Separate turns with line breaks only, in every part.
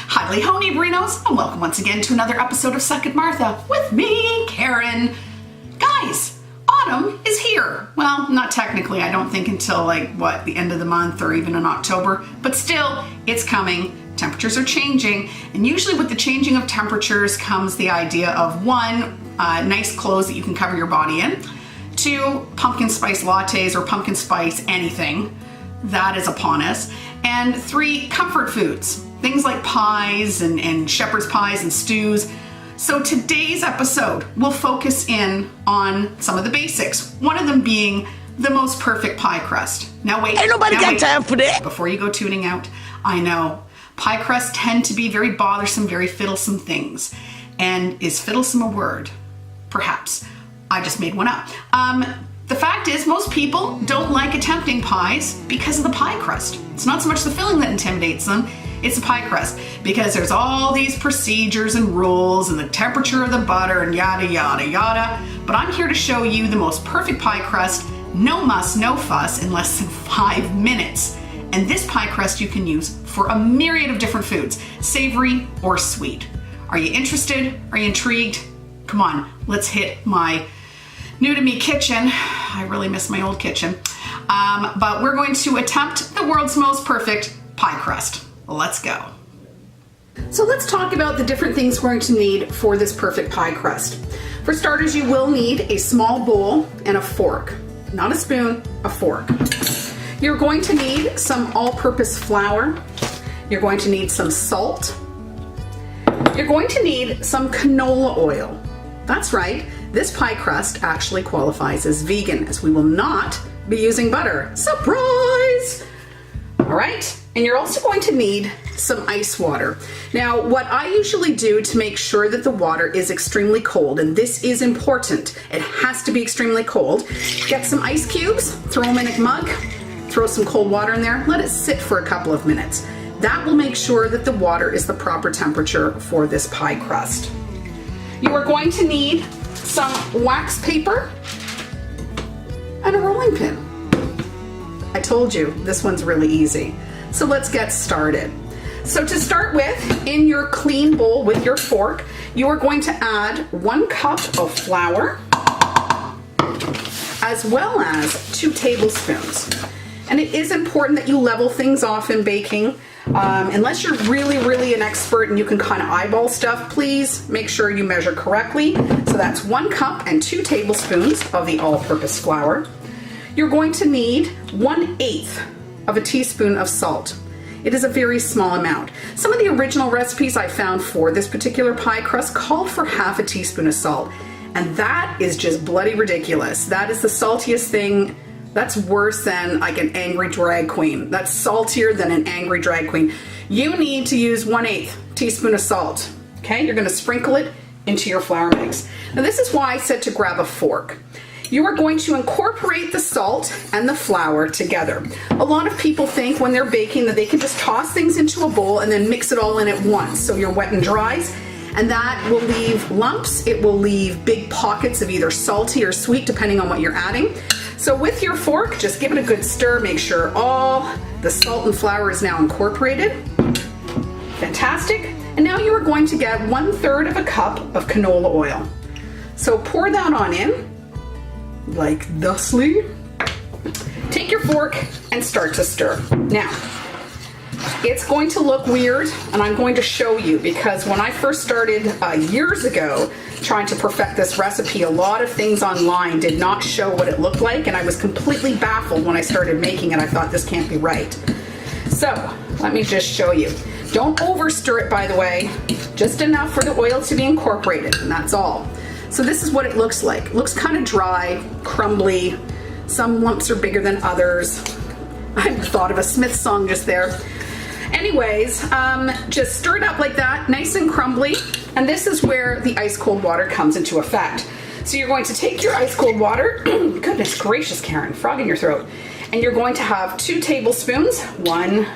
Hi, ho, neighborinos, and welcome once again to another episode of Second Martha with me, Karen. Guys, autumn is here. Well, not technically, I don't think until the end of the month or even in October, but still, it's coming. Temperatures are changing, and usually with the changing of temperatures comes the idea of one, nice clothes that you can cover your body in, two, pumpkin spice lattes or pumpkin spice anything. That is upon us. And three, comfort foods. Things like pies and shepherd's pies and stews. So today's episode will focus in on some of the basics. One of them being the most perfect pie crust. Now wait.
Ain't nobody got time for that.
Before you go tuning out, I know pie crusts tend to be very bothersome, very fiddlesome things. And is fiddlesome a word? Perhaps. I just made one up. The fact is, most people don't like attempting pies because of the pie crust. It's not so much the filling that intimidates them, it's the pie crust, because there's all these procedures and rules and the temperature of the butter and yada, yada, yada. But I'm here to show you the most perfect pie crust, no muss, no fuss, in less than 5 minutes. And this pie crust you can use for a myriad of different foods, savory or sweet. Are you interested? Are you intrigued? Come on, let's hit my new to me kitchen. I really miss my old kitchen. But we're going to attempt the world's most perfect pie crust. Let's go. So let's talk about the different things we're going to need for this perfect pie crust. For starters, you will need a small bowl and a fork. Not a spoon, a fork. You're going to need some all-purpose flour. You're going to need some salt. You're going to need some canola oil. That's right. This pie crust actually qualifies as vegan, as we will not be using butter. Surprise! All right, and you're also going to need some ice water. Now, what I usually do to make sure that the water is extremely cold, and this is important, it has to be extremely cold, get some ice cubes, throw them in a mug, throw some cold water in there, let it sit for a couple of minutes. That will make sure that the water is the proper temperature for this pie crust. You are going to need some wax paper and a rolling pin. I told you, this one's really easy. So let's get started. So to start with, in your clean bowl with your fork, you are going to add 1 cup of flour, as well as 2 tablespoons. And it is important that you level things off in baking. Unless you're really an expert and you can kind of eyeball stuff, please make sure you measure correctly. So that's 1 cup and 2 tablespoons of the all-purpose flour. You're going to need 1/8 of a teaspoon of salt. It is a very small amount. Some of the original recipes I found for this particular pie crust called for half a teaspoon of salt. And that is just bloody ridiculous. That is the saltiest thing. That's worse than like an angry drag queen. That's saltier than an angry drag queen. You need to use 1/8 teaspoon of salt. Okay, you're gonna sprinkle it into your flour mix. Now this is why I said to grab a fork. You are going to incorporate the salt and the flour together. A lot of people think when they're baking that they can just toss things into a bowl and then mix it all in at once so you're wet and dries. And that will leave lumps, it will leave big pockets of either salty or sweet depending on what you're adding. So with your fork, just give it a good stir, make sure all the salt and flour is now incorporated. Fantastic. And now you are going to get 1/3 of a cup of canola oil. So pour that on in, like thusly. Take your fork and start to stir. Now, it's going to look weird, and I'm going to show you, because when I first started years ago trying to perfect this recipe, a lot of things online did not show what it looked like, and I was completely baffled when I started making it. I thought, this can't be right. So let me just show you. Don't over stir it, by the way, just enough for the oil to be incorporated, and that's all. So this is what it looks like. It looks kind of dry, crumbly. Some lumps are bigger than others. I thought of a Smith song just there. Anyways, just stir it up like that, nice and crumbly, and this is where the ice cold water comes into effect. So you're going to take your ice cold water, goodness gracious, Karen, frog in your throat, and you're going to have 2 tablespoons, 1,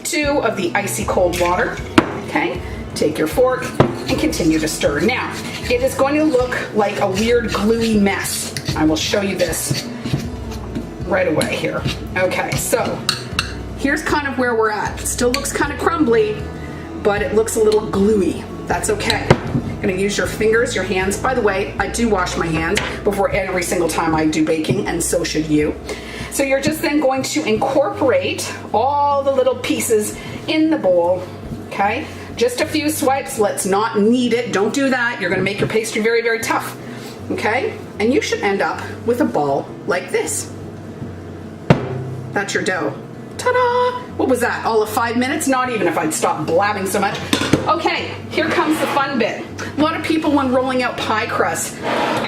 2 of the icy cold water, okay? Take your fork and continue to stir. Now, it is going to look like a weird gluey mess. I will show you this right away here. Okay, so here's kind of where we're at. It still looks kind of crumbly, but it looks a little gluey. That's okay. You're gonna use your fingers, your hands. By the way, I do wash my hands before every single time I do baking, and so should you. So you're just then going to incorporate all the little pieces in the bowl, okay? Just a few swipes, let's not knead it. Don't do that. You're gonna make your pastry very, very tough, okay? And you should end up with a ball like this. That's your dough. Ta-da! What was that? All of 5 minutes? Not even if I'd stopped blabbing so much. Okay, here comes the fun bit. A lot of people, when rolling out pie crust,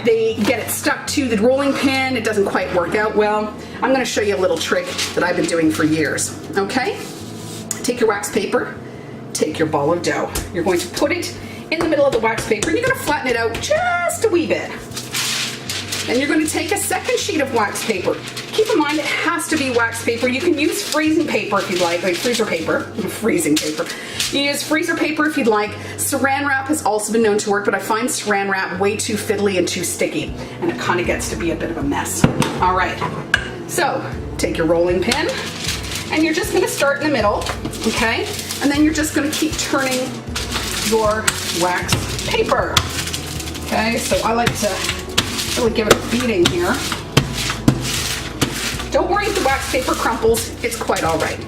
they get it stuck to the rolling pin. It doesn't quite work out well. I'm gonna show you a little trick that I've been doing for years, okay? Take your wax paper, take your ball of dough. You're going to put it in the middle of the wax paper, and you're gonna flatten it out just a wee bit. Then you're going to take a second sheet of wax paper. Keep in mind it has to be wax paper. You can use freezing paper if you'd like freezer paper, freezing paper. You use freezer paper if you'd like. Saran wrap has also been known to work, but I find saran wrap way too fiddly and too sticky, and it kind of gets to be a bit of a mess. All right, so take your rolling pin, and you're just going to start in the middle, okay? And then you're just going to keep turning your wax paper. Okay, so I like to really give it a beating here. Don't worry if the wax paper crumples, it's quite all right.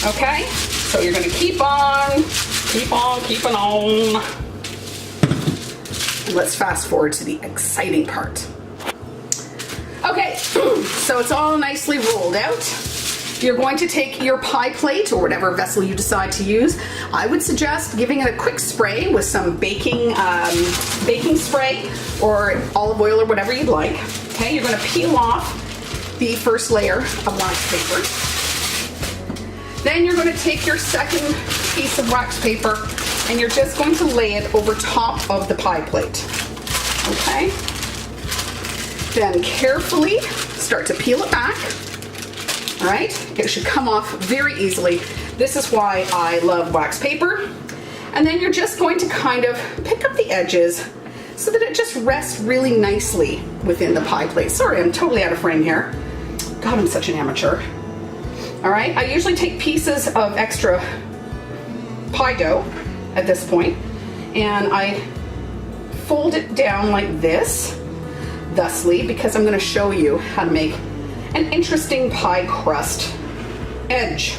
Okay, so you're gonna keep on keeping on. And let's fast forward to the exciting part. Okay, so it's all nicely rolled out. You're going to take your pie plate or whatever vessel you decide to use. I would suggest giving it a quick spray with some baking spray or olive oil or whatever you'd like. Okay, you're going to peel off the first layer of wax paper. Then you're going to take your second piece of wax paper and you're just going to lay it over top of the pie plate. Okay? Then carefully start to peel it back. All right, it should come off very easily. This is why I love wax paper. And then you're just going to kind of pick up the edges so that it just rests really nicely within the pie plate. Sorry, I'm totally out of frame here. God, I'm such an amateur. All right, I usually take pieces of extra pie dough at this point, and I fold it down like this, thusly, because I'm gonna show you how to make an interesting pie crust edge.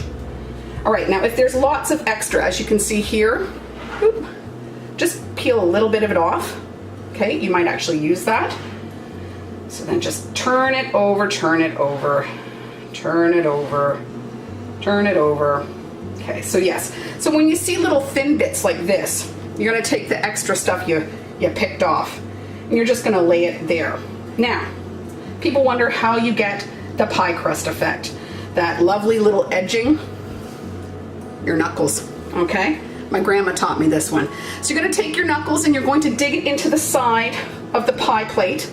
All right, now if there's lots of extra, as you can see here, just peel a little bit of it off. Okay, you might actually use that. So then just turn it over, turn it over, turn it over, turn it over. Okay, so yes. So when you see little thin bits like this, you're gonna take the extra stuff you picked off, and you're just gonna lay it there. Now, people wonder how you get the pie crust effect. That lovely little edging, your knuckles, okay? My grandma taught me this one. So you're gonna take your knuckles and you're going to dig it into the side of the pie plate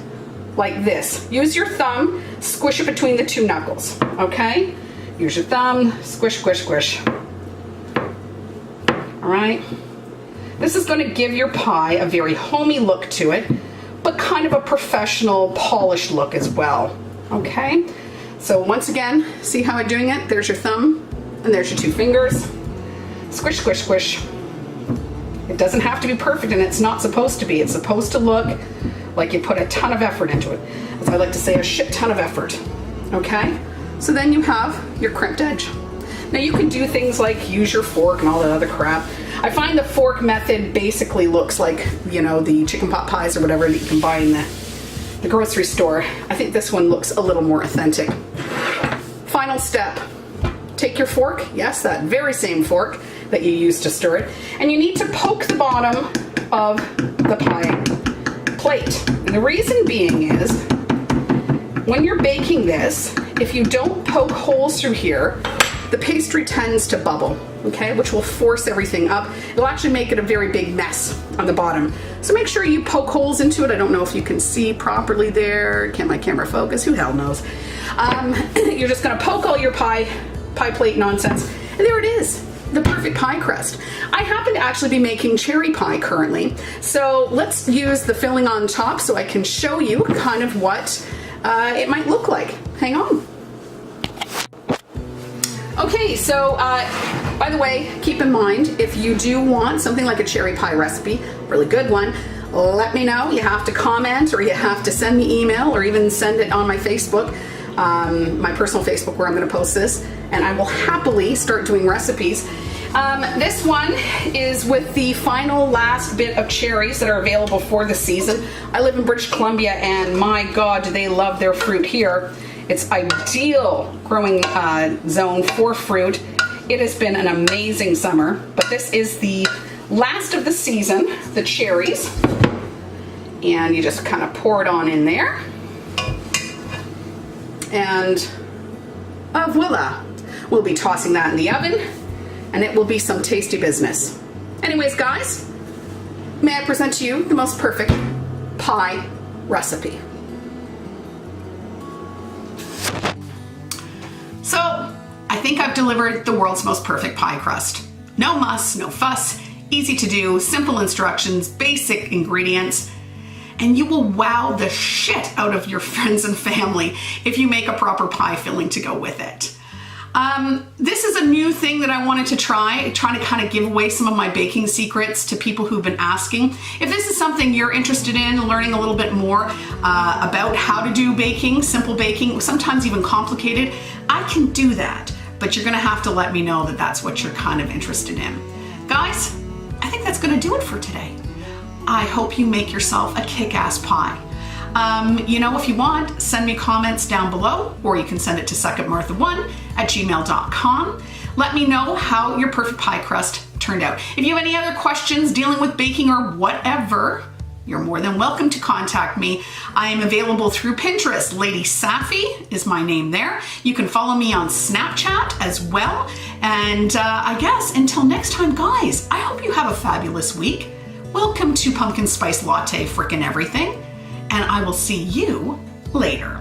like this. Use your thumb, squish it between the two knuckles, okay? Use your thumb, squish, squish, squish. All right? This is gonna give your pie a very homey look to it, but kind of a professional, polished look as well, okay? So once again, see how I'm doing it? There's your thumb, and there's your two fingers. Squish, squish, squish. It doesn't have to be perfect, and it's not supposed to be. It's supposed to look like you put a ton of effort into it. As I like to say, a shit ton of effort, okay? So then you have your crimped edge. Now you can do things like use your fork and all that other crap. I find the fork method basically looks like, you know, the chicken pot pies or whatever that you can buy in the grocery store. I think this one looks a little more authentic. Final step, take your fork, yes, that very same fork that you used to stir it, and you need to poke the bottom of the pie plate. And the reason being is, when you're baking this, if you don't poke holes through here, the pastry tends to bubble, okay, which will force everything up. It'll actually make it a very big mess on the bottom. So make sure you poke holes into it. I don't know if you can see properly there. Can my camera focus? Who hell knows? You're just gonna poke all your pie plate nonsense, and there it is, the perfect pie crust. I happen to actually be making cherry pie currently, so let's use the filling on top so I can show you kind of what it might look like. Hang on. Okay, so by the way, keep in mind, if you do want something like a cherry pie recipe, really good one, let me know. You have to comment, or you have to send me email, or even send it on my Facebook, my personal Facebook, where I'm going to post this, and I will happily start doing recipes. This one is with the final last bit of cherries that are available for the season. I live in British Columbia, and my God, do they love their fruit here. It's ideal growing zone for fruit. It has been an amazing summer, but this is the last of the season, the cherries. And you just kind of pour it on in there. And voila, we'll be tossing that in the oven, and it will be some tasty business. Anyways, guys, may I present to you the most perfect pie recipe. So, I think I've delivered the world's most perfect pie crust. No muss, no fuss, easy to do, simple instructions, basic ingredients, and you will wow the shit out of your friends and family if you make a proper pie filling to go with it. This is a new thing that I wanted to trying to kind of give away some of my baking secrets to people who've been asking. If this is something you're interested in, learning a little bit more about how to do baking, simple baking, sometimes even complicated, I can do that, but you're gonna have to let me know that that's what you're kind of interested in. Guys, I think that's gonna do it for today. I hope you make yourself a kick-ass pie. You know, if you want, send me comments down below, or you can send it to suckupmartha1@gmail.com. Let me know how your perfect pie crust turned out. If you have any other questions dealing with baking or whatever, you're more than welcome to contact me. I am available through Pinterest. Lady Safi is my name there. You can follow me on Snapchat as well. And I guess until next time, guys, I hope you have a fabulous week. Welcome to Pumpkin Spice Latte frickin' everything. And I will see you later.